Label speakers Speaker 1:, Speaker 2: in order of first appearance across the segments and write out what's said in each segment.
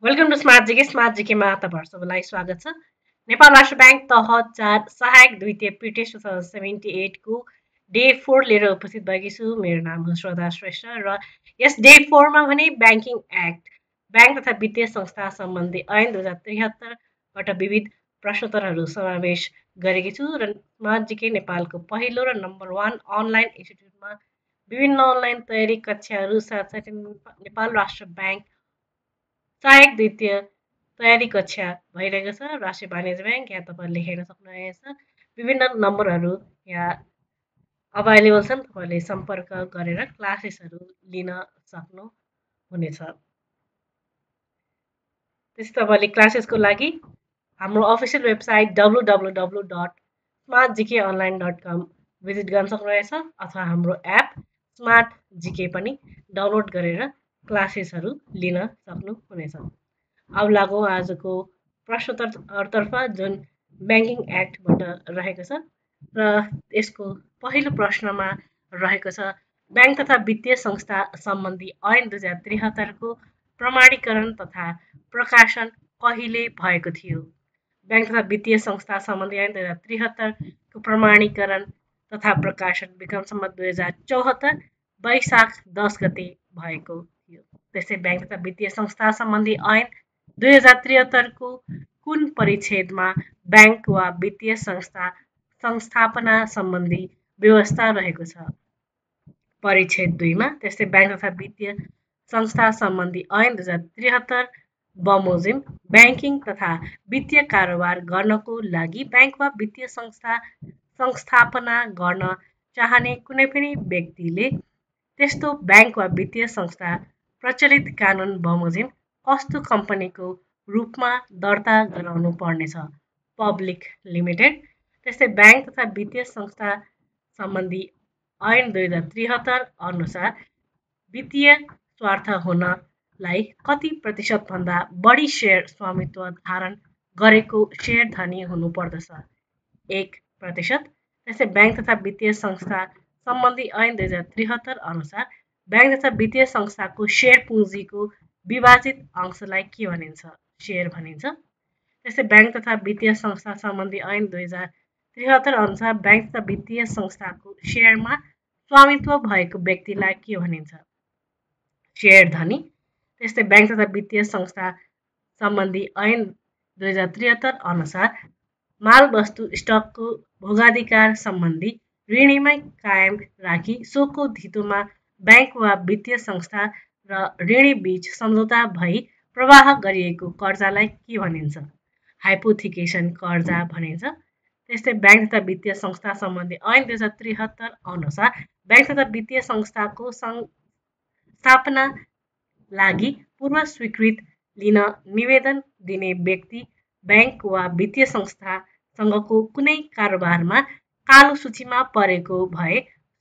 Speaker 1: Welcome to smart जीकेमा तपाईँहरू सबैलाई स्वागत छ। नेपाल राष्ट्र ब्याङ्क तह 4 सहायक द्वितीय प्रिटेस्ट 2078 को डे 4 लिएर उपस्थित भएकी छु। मेरो नाम हो श्रद्धा श्रेष्ठ र यस डे 4 मा भने ब्याङ्किङ एक्ट, ब्याङ्क तथा वित्तीय संस्था सम्बन्धी ऐन 2073 बाट विविध प्रश्नोत्तरहरू समावेश गरेकी छु र स्मार्ट जीके नेपालको पहिलो र नम्बर 1 अनलाइन इन्स्टिट्युटमा विभिन्न अनलाइन तयारी कक्षाहरू साथसाथै नेपाल राष्ट्र ब्याङ्क सहायक द्वितीय तयारी कक्षा भइरहेको छ। राष्ट्रिय वाणिज्य ब्याङ्क यहाँ तपाईँहरूले हेर्न सक्नुहुनेछ। विभिन्न नम्बरहरू यहाँ अभाइलेबल छन्। तपाईँहरूले सम्पर्क गरेर क्लासेसहरू लिन सक्नुहुनेछ। त्यस्तै तपाईँले क्लासेसको लागि हाम्रो अफिसियल वेबसाइट www.smartgkonline.com भिजिट गर्न सक्नुहुनेछ अथवा हाम्रो एप स्मार्ट जिके पनि डाउनलोड गरेर क्लासेसहरू लिन सक्नुहुनेछ। अब लागौँ आजको प्रश्नोत्तरतर्फ जुन ब्याङ्किङ एक्टबाट रहेको छ र यसको पहिलो प्रश्नमा रहेको छ ब्याङ्क तथा वित्तीय संस्था सम्बन्धी ऐन 2073 को प्रमाणीकरण तथा प्रकाशन कहिले भएको थियो? ब्याङ्क तथा वित्तीय संस्था सम्बन्धी ऐन 2073 को प्रमाणीकरण तथा प्रकाशन विक्रम सम्वत 2074 वैशाख 10 गते भएको थियो। त्यस्तै ब्याङ्क तथा वित्तीय संस्था सम्बन्धी ऐन 2073 को कुन परिच्छेदमा ब्याङ्क वा वित्तीय संस्था संस्थापना सम्बन्धी व्यवस्था रहेको छ? परिच्छेद 2 मा। त्यस्तै ब्याङ्क तथा वित्तीय संस्था सम्बन्धी ऐन 2073 बमोजिम ब्याङ्किङ तथा वित्तीय कारोबार गर्नको लागि ब्याङ्क वा वित्तीय संस्था संस्थापना गर्न चाहने कुनै पनि व्यक्तिले त्यस्तो ब्याङ्क वा वित्तीय संस्था प्रचलित कानुन बमोजिम कस्तो कम्पनीको रूपमा दर्ता गराउनु पर्नेछ? Public limited. त्यस्तै ब्याङ्क तथा वित्तीय संस्था सम्बन्धी ऐन 2073 अनुसार वित्तीय स्वार्थ हुनलाई कति प्रतिशतभन्दा बढी सेयर स्वामित्व धारण गरेको सेयर धनी हुनुपर्दछ? 1%। त्यस्तै ब्याङ्क तथा वित्तीय संस्था सम्बन्धी ऐन 2073 अनुसार ब्याङ्क तथा वित्तीय संस्थाको सेयर पुँजीको विभाजित अंशलाई के भनिन्छ? सेयर भनिन्छ। त्यस्तै ब्याङ्क तथा वित्तीय संस्था सम्बन्धी ऐन 2073 अनुसार ब्याङ्क तथा वित्तीय संस्थाको सेयरमा स्वामित्व भएको व्यक्तिलाई के भनिन्छ? सेयर धनी। त्यस्तै ब्याङ्क तथा वित्तीय संस्था सम्बन्धी ऐन 2073 अनुसार मालवस्तु स्टकको भोगाधिकार सम्बन्धी ऋणीमै कायम राखी सोको धितोमा ब्याङ्क वा वित्तीय संस्था र ऋणी बीच सम्झौता भई प्रवाह गरिएको कर्जालाई के भनिन्छ? हाइपोथिकेसन कर्जा भनिन्छ। त्यस्तै ब्याङ्क तथा वित्तीय संस्था सम्बन्धी ऐन 2073 अनुसार ब्याङ्क तथा वित्तीय संस्थाको स्थापना लागि पूर्व स्वीकृत लिन निवेदन दिने व्यक्ति ब्याङ्क वा वित्तीय संस्थासँगको कुनै कारोबारमा कालो सूचीमा परेको भए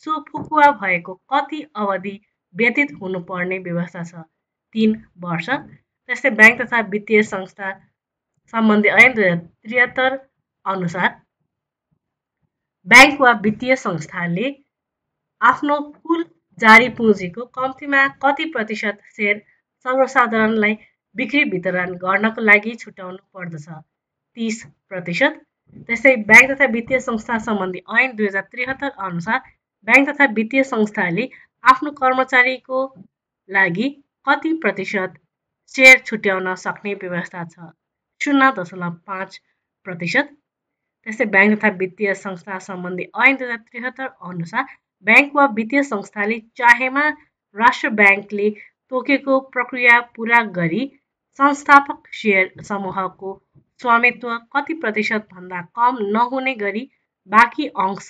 Speaker 1: सो फुकुवा भएको कति अवधि व्यतीत हुनुपर्ने व्यवस्था छ? 3 वर्ष। त्यस्तै ब्याङ्क तथा वित्तीय संस्था सम्बन्धी ऐन 2073 अनुसार ब्याङ्क वा वित्तीय संस्थाले आफ्नो कुल जारी पुँजीको कम्तीमा कति प्रतिशत सेयर सर्वसाधारणलाई बिक्री वितरण गर्नको लागि छुट्याउनु पर्दछ? 30%। त्यस्तै ब्याङ्क तथा वित्तीय संस्था सम्बन्धी ऐन 2073 अनुसार ब्याङ्क तथा वित्तीय संस्थाले आफ्नो कर्मचारीको लागि कति प्रतिशत सेयर छुट्याउन सक्ने व्यवस्था छ? 0.5%। त्यस्तै ब्याङ्क तथा वित्तीय संस्था सम्बन्धी ऐन 2073 अनुसार ब्याङ्क वा वित्तीय संस्थाले चाहेमा राष्ट्र ब्याङ्कले तोकेको प्रक्रिया पुरा गरी संस्थापक सेयर समूहको स्वामित्व कति प्रतिशतभन्दा कम नहुने गरी बाँकी अंश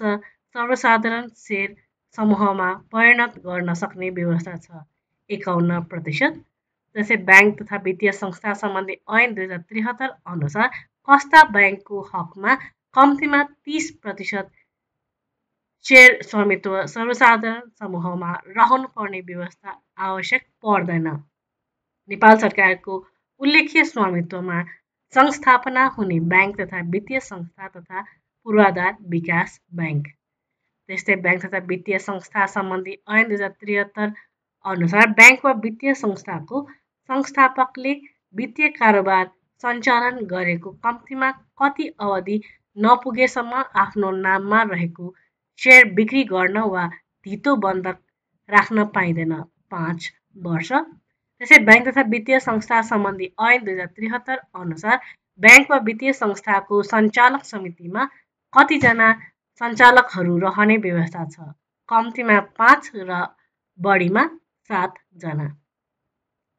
Speaker 1: सर्वसाधारण सेयर समूहमा परिणत गर्न सक्ने व्यवस्था छ? 51%। जस्तै ब्याङ्क तथा वित्तीय संस्था सम्बन्धी ऐन 2073 अनुसार कस्ता ब्याङ्कको हकमा कम्तीमा 30% सेयर स्वामित्व सर्वसाधारण समूहमा रहनुपर्ने व्यवस्था आवश्यक पर्दैन? नेपाल सरकारको उल्लेख्य स्वामित्वमा संस्थापना हुने ब्याङ्क तथा वित्तीय संस्था तथा पूर्वाधार विकास ब्याङ्क। त्यस्तै ब्याङ्क तथा वित्तीय संस्था सम्बन्धी ऐन 2073 अनुसार ब्याङ्क वा वित्तीय संस्थाको संस्थापकले वित्तीय कारोबार सञ्चालन गरेको कम्तीमा कति अवधि नपुगेसम्म आफ्नो नाममा रहेको सेयर बिक्री गर्न वा धितो बन्धक राख्न पाइँदैन। 5 वर्ष। त्यसै ब्याङ्क तथा वित्तीय संस्था सम्बन्धी ऐन 2073 अनुसार ब्याङ्क वा वित्तीय संस्थाको सञ्चालक समितिमा कतिजना सञ्चालकहरू रहने व्यवस्था छ? कम्तीमा 5 र बढीमा 7 जना।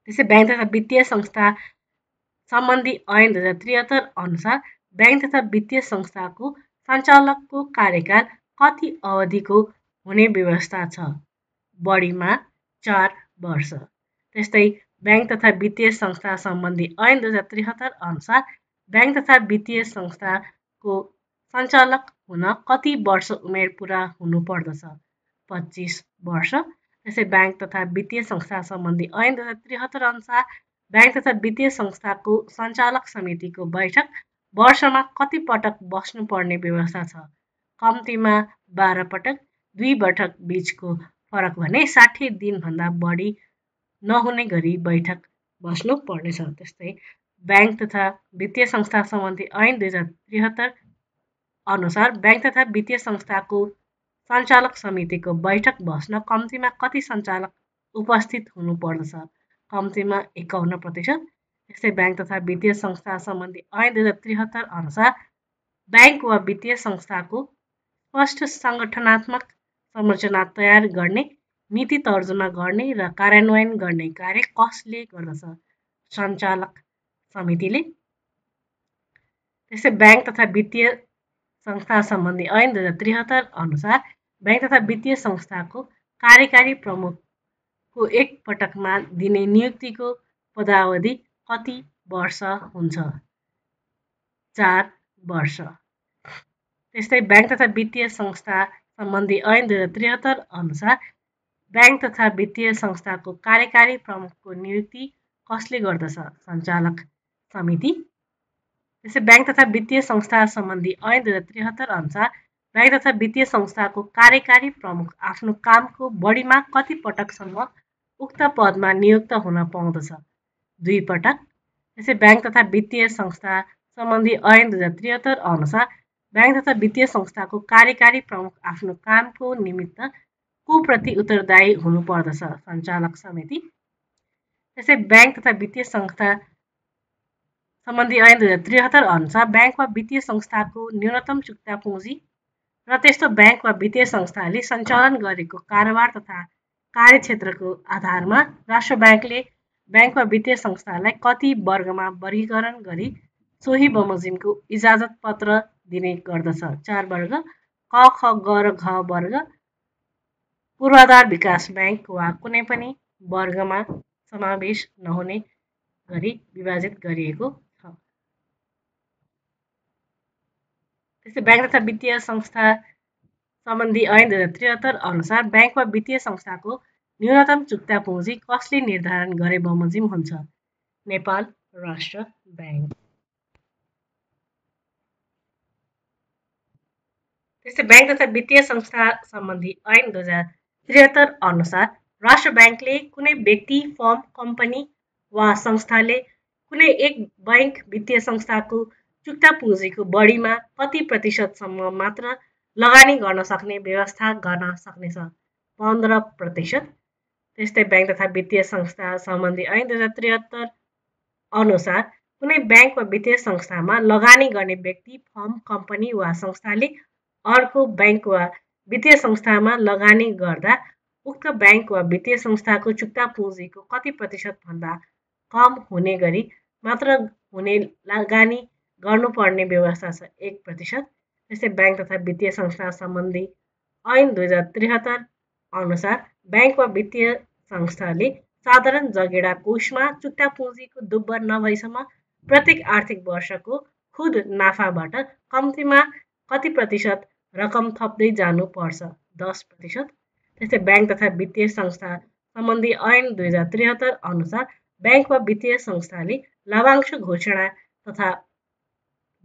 Speaker 1: त्यसै ब्याङ्क तथा वित्तीय संस्था सम्बन्धी ऐन 2073 अनुसार ब्याङ्क तथा वित्तीय संस्थाको सञ्चालकको कार्यकाल कति अवधिको हुने व्यवस्था छ? बढीमा 4 वर्ष। त्यस्तै ब्याङ्क तथा वित्तीय संस्था सम्बन्धी ऐन 2073 अनुसार ब्याङ्क तथा वित्तीय संस्थाको सञ्चालक हुन कति वर्ष उमेर पुरा हुनुपर्दछ? 25 वर्ष। त्यसै ब्याङ्क तथा वित्तीय संस्था सम्बन्धी ऐन 2073 अनुसार ब्याङ्क तथा वित्तीय संस्थाको सञ्चालक समितिको बैठक वर्षमा कति पटक बस्नुपर्ने व्यवस्था छ? कम्तीमा 12 पटक। 2 बैठक बीचको फरक भने 60 दिनभन्दा बढी नहुने गरी बैठक बस्नु पर्नेछ। त्यस्तै ब्याङ्क तथा वित्तीय संस्था सम्बन्धी ऐन 2073 अनुसार ब्याङ्क तथा वित्तीय संस्थाको सञ्चालक समितिको बैठक बस्न कम्तीमा कति सञ्चालक उपस्थित हुनुपर्दछ? कम्तीमा 51%। त्यस्तै ब्याङ्क तथा वित्तीय संस्था सम्बन्धी ऐन 2073 अनुसार ब्याङ्क वा वित्तीय संस्थाको स्पष्ट सङ्गठनात्मक संरचना तयार गर्ने, नीति तर्जुमा गर्ने र कार्यान्वयन गर्ने कार्य कसले गर्दछ? सञ्चालक समितिले। त्यसै ब्याङ्क तथा वित्तीय संस्था सम्बन्धी ऐन 2073 अनुसार ब्याङ्क तथा वित्तीय संस्थाको कार्यकारी प्रमुखको एक पटकमा दिने नियुक्तिको पदावधि कति वर्ष हुन्छ? 4 वर्ष। त्यस्तै ब्याङ्क तथा वित्तीय संस्था सम्बन्धी ऐन 2073 अनुसार ब्याङ्क तथा वित्तीय संस्थाको कार्यकारी प्रमुखको नियुक्ति कसले गर्दछ? सञ्चालक समिति। त्यसै ब्याङ्क तथा वित्तीय संस्था सम्बन्धी ऐन 2073 अनुसार ब्याङ्क तथा वित्तीय संस्थाको कार्यकारी प्रमुख आफ्नो कामको बढीमा कति पटकसम्म उक्त पदमा नियुक्त हुन पाउँदछ? 2 पटक। त्यसै ब्याङ्क तथा वित्तीय संस्था सम्बन्धी ऐन 2073 अनुसार ब्याङ्क तथा वित्तीय संस्थाको कार्यकारी प्रमुख आफ्नो कामको निमित्त को-प्रति उत्तरदायी हुनुपर्दछ? सञ्चालक समिति। त्यसै ब्याङ्क तथा वित्तीय संस्था सम्बन्धी ऐन 2073 अनुसार ब्याङ्क वा वित्तीय संस्थाको न्यूनतम चुक्ता पुँजी र त्यस्तो ब्याङ्क वा वित्तीय संस्थाले सञ्चालन गरेको कारोबार तथा कार्यक्षेत्रको आधारमा राष्ट्र ब्याङ्कले ब्याङ्क वा वित्तीय संस्थालाई कति वर्गमा वर्गीकरण गरी सोही बमोजिमको इजाजत पत्र दिने गर्दछ? 4 वर्ग। क, ख, ग र घ वर्ग पूर्वाधार विकास ब्याङ्क वा कुनै पनि वर्गमा समावेश नहुने गरी विभाजित गरिएको छ। त्यस्तै ब्याङ्क तथा वित्तीय संस्था सम्बन्धी ऐन 2073 अनुसार ब्याङ्क वा वित्तीय संस्थाको न्यूनतम चुक्ता पुँजी कसले निर्धारण गरे बमोजिम हुन्छ? नेपाल राष्ट्र ब्याङ्क। त्यस्तै ब्याङ्क तथा वित्तीय संस्था सम्बन्धी ऐन 2073 अनुसार राष्ट्र ब्याङ्कले कुनै व्यक्ति, फर्म, कम्पनी वा संस्थाले कुनै एक बैङ्क वित्तीय संस्थाको चुक्ता पुँजीको बढीमा कति प्रतिशतसम्म मात्र लगानी गर्न सक्ने व्यवस्था गर्न सक्नेछ? 15%। त्यस्तै ब्याङ्क तथा वित्तीय संस्था सम्बन्धी ऐन 2073 अनुसार कुनै ब्याङ्क वा वित्तीय संस्थामा लगानी गर्ने व्यक्ति, फर्म, कम्पनी वा संस्थाले अर्को ब्याङ्क वा वित्तीय संस्थामा लगानी गर्दा उक्त ब्याङ्क वा वित्तीय संस्थाको चुक्ता पुँजीको कति प्रतिशतभन्दा कम हुने गरी मात्र हुने लगानी गर्नुपर्ने व्यवस्था छ? 1%। त्यस्तै ब्याङ्क तथा वित्तीय संस्था सम्बन्धी ऐन 2073 अनुसार ब्याङ्क वा वित्तीय संस्थाले साधारण जगेडा कोषमा चुक्ता पुँजीको दुब्बर नभएसम्म प्रत्येक आर्थिक वर्षको खुद नाफाबाट कम्तीमा कति प्रतिशत रकम थप्दै जानुपर्छ? 10%। त्यस्तै ब्याङ्क तथा वित्तीय संस्था सम्बन्धी ऐन 2073 अनुसार ब्याङ्क वा वित्तीय संस्थाले लाभांश घोषणा तथा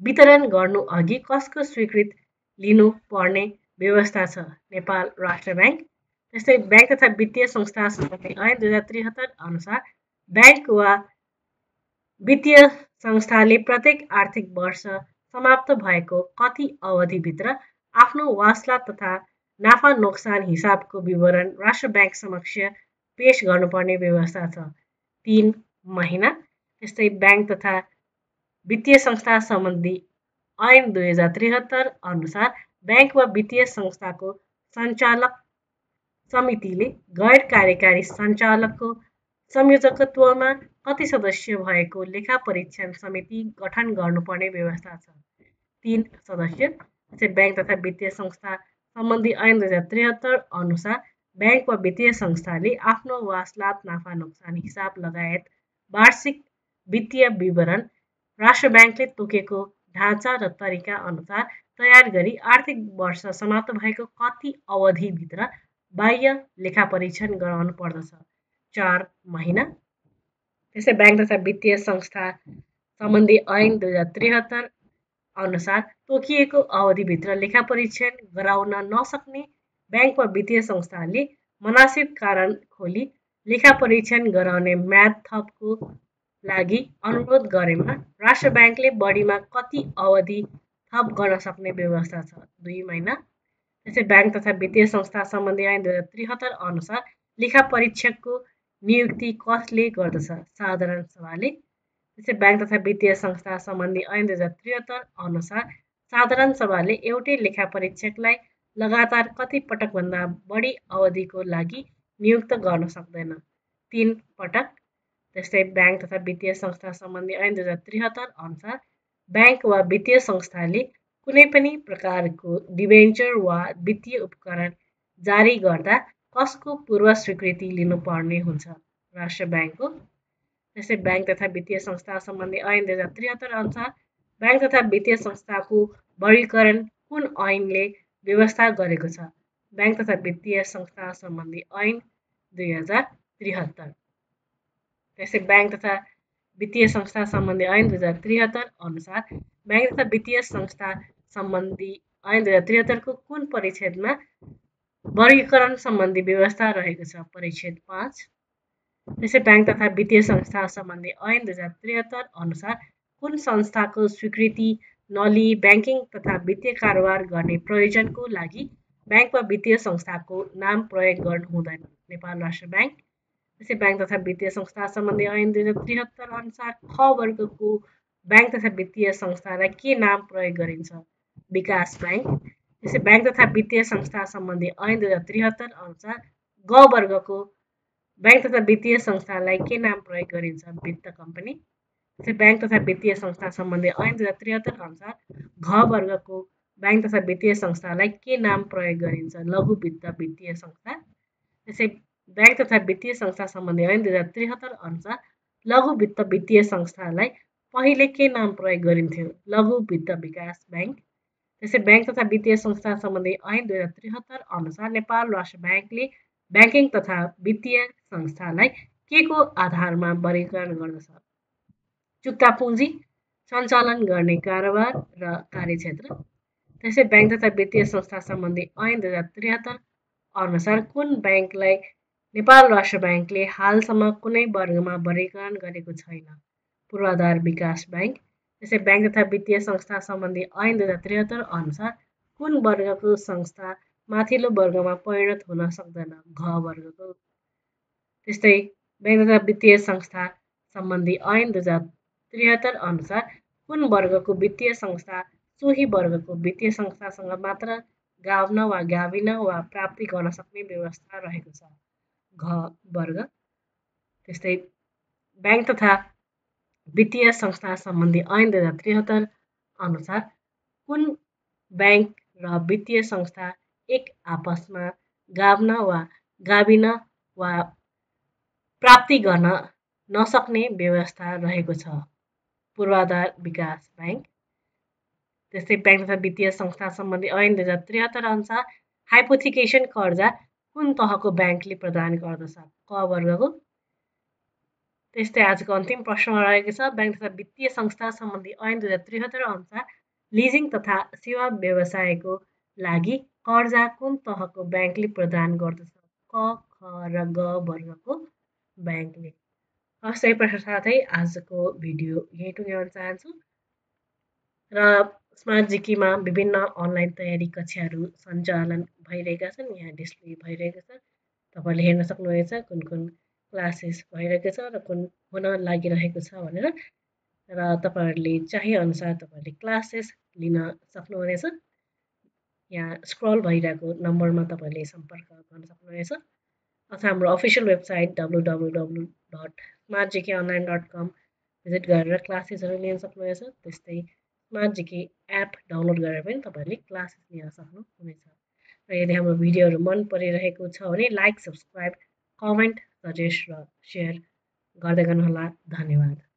Speaker 1: वितरण गर्नु अघि कसको स्वीकृति लिनु पर्ने व्यवस्था छ? नेपाल राष्ट्र ब्याङ्क। त्यस्तै ब्याङ्क तथा वित्तीय संस्था सम्बन्धी ऐन 2073 अनुसार ब्याङ्क वा वित्तीय संस्थाले प्रत्येक आर्थिक वर्ष समाप्त भएको कति अवधिभित्र आफ्नो वासला तथा नाफा नोक्सान हिसाबको विवरण राष्ट्र ब्याङ्क समक्ष पेश गर्नुपर्ने व्यवस्था छ। 3 महिना। त्यस्तै ब्याङ्क तथा वित्तीय संस्था सम्बन्धी ऐन 2073 अनुसार ब्याङ्क वा वित्तीय संस्थाको सञ्चालक समितिले गैर कार्यकारी सञ्चालकको संयोजकत्वमा कति सदस्य भएको लेखा परीक्षण समिति गठन गर्नुपर्ने व्यवस्था छ। 3 सदस्य। ब्याङ्क तथा वित्तीय संस्था सम्बन्धी ऐन 2073 अनुसार ब्याङ्क वा वित्तीय संस्थाले आफ्नो वासलात नाफा नोक्सान हिसाब लगायत वार्षिक वित्तीय विवरण राष्ट्र ब्याङ्कले तोकेको ढाँचा र तरिका अनुसार तयार गरी आर्थिक वर्ष समाप्त भएको कति अवधिभित्र बाह्य लेखा परीक्षण गराउनु पर्दछ। 4 महिना। त्यस्तै ब्याङ्क तथा वित्तीय संस्था सम्बन्धी ऐन 2073 अनुसार तोकिएको अवधिभित्र लेखा परीक्षण गराउन नसक्ने ब्याङ्क वा वित्तीय संस्थाले मनासिब कारण खोली लेखा परीक्षण गराउने म्याद थपको लागि अनुरोध गरेमा राष्ट्र ब्याङ्कले बढीमा कति अवधि थप गर्न सक्ने व्यवस्था छ। 2 महिना। त्यसै ब्याङ्क तथा वित्तीय संस्था सम्बन्धी ऐन 2073 अनुसार लेखा परीक्षकको नियुक्ति कसले गर्दछ? साधारण सभाले। त्यसै ब्याङ्क तथा वित्तीय संस्था सम्बन्धी ऐन 2073 अनुसार साधारण सभाले एउटै लेखा परीक्षकलाई लगातार कति पटकभन्दा बढी अवधिको लागि नियुक्त गर्न सक्दैन? 3 पटक। त्यस्तै ब्याङ्क तथा वित्तीय संस्था सम्बन्धी ऐन 2073 अनुसार ब्याङ्क वा वित्तीय संस्थाले कुनै पनि प्रकारको डिबेन्चर वा वित्तीय उपकरण जारी गर्दा कसको पूर्व स्वीकृति लिनुपर्ने हुन्छ? राष्ट्र ब्याङ्कको। त्यस्तै ब्याङ्क तथा वित्तीय संस्था सम्बन्धी ऐन 2073 अनुसार ब्याङ्क तथा वित्तीय संस्थाको वर्गीकरण कुन ऐनले व्यवस्था गरेको छ? ब्याङ्क तथा वित्तीय संस्था सम्बन्धी ऐन 2073। त्यस्तै ब्याङ्क तथा वित्तीय संस्था सम्बन्धी ऐन 2073 अनुसार ब्याङ्क तथा वित्तीय संस्था सम्बन्धी ऐन 2073 को कुन परिच्छेदमा वर्गीकरण सम्बन्धी व्यवस्था रहेको छ? परिच्छेद 5। त्यसै ब्याङ्क तथा वित्तीय संस्था सम्बन्धी ऐन 2073 अनुसार कुन संस्थाको स्वीकृति नलिई ब्याङ्किङ तथा वित्तीय कारोबार गर्ने प्रयोजनको लागि ब्याङ्क वा वित्तीय संस्थाको नाम प्रयोग गर्नु हुँदैन? नेपाल राष्ट्र ब्याङ्क। त्यसै ब्याङ्क तथा वित्तीय संस्था सम्बन्धी ऐन 2073 अनुसार ख वर्गको ब्याङ्क तथा वित्तीय संस्थालाई के नाम प्रयोग गरिन्छ? विकास ब्याङ्क। त्यसै ब्याङ्क तथा वित्तीय संस्था सम्बन्धी ऐन 2073 अनुसार ग वर्गको ब्याङ्क तथा वित्तीय संस्थालाई के नाम प्रयोग गरिन्छ? वित्त कम्पनी। त्यसै ब्याङ्क तथा वित्तीय संस्था सम्बन्धी ऐन 2073 अनुसार घ वर्गको ब्याङ्क तथा वित्तीय संस्थालाई के नाम प्रयोग गरिन्छ? लघु वित्त वित्तीय संस्था। त्यसै ब्याङ्क तथा वित्तीय संस्था सम्बन्धी ऐन 2073 अनुसार लघु वित्त वित्तीय संस्थालाई पहिले के नाम प्रयोग गरिन्थ्यो? लघु वित्त विकास ब्याङ्क। त्यसै ब्याङ्क तथा वित्तीय संस्था सम्बन्धी ऐन 2073 अनुसार नेपाल राष्ट्र ब्याङ्कले ब्याङ्किङ तथा वित्तीय संस्थालाई के को आधारमा वर्गीकरण गर्दछ? चुक्ता पुँजी, सञ्चालन गर्ने कारोबार र कार्यक्षेत्र। त्यसै ब्याङ्क तथा वित्तीय संस्था सम्बन्धी ऐन 2073 अनुसार कुन ब्याङ्कलाई नेपाल राष्ट्र ब्याङ्कले हालसम्म कुनै वर्गमा वर्गीकरण गरेको छैन? पूर्वाधार विकास ब्याङ्क। त्यसै ब्याङ्क तथा वित्तीय संस्था सम्बन्धी ऐन 2073 अनुसार कुन वर्गको संस्था माथिल्लो वर्गमा परिणत हुन सक्दैन? घ वर्गको। त्यस्तै ब्याङ्क तथा वित्तीय संस्था सम्बन्धी ऐन 2073 अनुसार कुन वर्गको वित्तीय संस्था सोही वर्गको वित्तीय संस्थासँग मात्र गाभ्न वा गाभिन वा प्राप्ति गर्न सक्ने व्यवस्था रहेको छ? घ वर्ग। त्यस्तै ब्याङ्क तथा वित्तीय संस्था सम्बन्धी ऐन 2073 अनुसार कुन ब्याङ्क र वित्तीय संस्था एक आपसमा गाभ्न वा गाभिन वा प्राप्ति गर्न नसक्ने व्यवस्था रहेको छ? पूर्वाधार विकास ब्याङ्क। त्यस्तै ब्याङ्क तथा वित्तीय संस्था सम्बन्धी ऐन 2073 अनुसार हाइपोथिकेसन कर्जा कुन तहको ब्याङ्कले प्रदान गर्दछ? क वर्गको। त्यस्तै आजको अन्तिम प्रश्न रहेको छ ब्याङ्क तथा वित्तीय संस्था सम्बन्धी ऐन 2073 अनुसार लिजिङ तथा सेवा व्यवसायको लागि कर्जा कुन तहको ब्याङ्कले प्रदान गर्दछ? क, ख र ग वर्गको ब्याङ्कले। हस् यही प्रश्न साथै आजको भिडियो यही टुङ्ग्याउन चाहन्छु र स्मार्ट जिकेमा विभिन्न अनलाइन तयारी कक्षाहरू सञ्चालन भइरहेका छन् यहाँ डिस्प्ले भइरहेको छ तपाईँले हेर्न सक्नुहुनेछ कुन कुन क्लासेस भइरहेको छ र कुन हुन लागिरहेको छ भनेर र तपाईँहरूले चाहेअनुसार तपाईँहरूले क्लासेस लिन सक्नुहुनेछ यहाँ स्क्रल भइरहेको नम्बरमा तपाईँले सम्पर्क गर्न सक्नुहुनेछ अथवा हाम्रो अफिसियल वेबसाइट www.smartgkonline.com भिजिट गरेर क्लासेसहरू लिन सक्नुहुनेछ त्यस्तै स्मार्ट जिके एप डाउनलोड गरेर पनि तपाईँहरूले क्लासेस लिन सक्नुहुनेछ र यदि हाम्रो भिडियोहरू मन परिरहेको छ भने लाइक सब्सक्राइब कमेन्ट सजेस्ट र सेयर गर्दै गर्नुहोला धन्यवाद